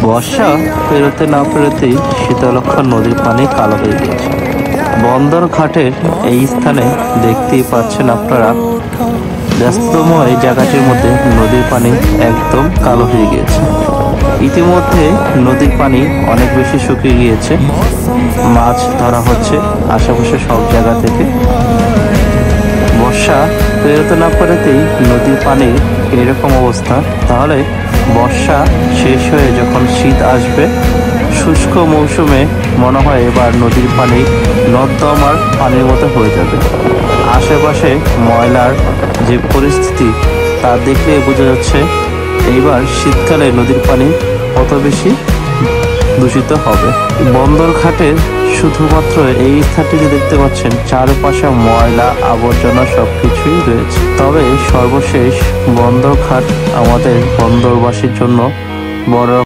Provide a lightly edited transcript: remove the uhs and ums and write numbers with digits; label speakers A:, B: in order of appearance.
A: বর্ষা পেরোতে না পেরোতেই শীতলক্ষ্যা নদীর পানি কালো হয়ে গেছে। বন্দর ঘাটের এই স্থানে দেখতেই পাচ্ছেন আপনারা, ব্যস্তময় জায়গাটির মধ্যে নদীর পানি একদম কালো হয়ে গিয়েছে। ইতিমধ্যে নদীর পানি অনেক বেশি শুকিয়ে গিয়েছে। মাছ ধরা হচ্ছে আশেপাশে সব জায়গা থেকে। বর্ষা পেরোতে না পেরোতেই নদীর পানির এরকম অবস্থা, তাহলে বর্ষা শেষ হয়ে যখন শীত আসবে, শুষ্ক মৌসুমে মনে হয় এবার নদীর পানি নর্দমার পানির মতো হয়ে যাবে। আশেপাশে ময়লার যে পরিস্থিতি তা দেখলে বোঝা যাচ্ছে এইবার শীতকালে নদীর পানি কত বেশি দূষিত হবে। বন্দর ঘাটের শুধুমাত্র এই স্থানটিতে দেখতে পাচ্ছেন চারপাশে ময়লা আবর্জনা সবকিছুই রয়েছে। তবে সর্বশেষ বন্দর ঘাট আমাদের বন্দরবাসীর জন্য বড়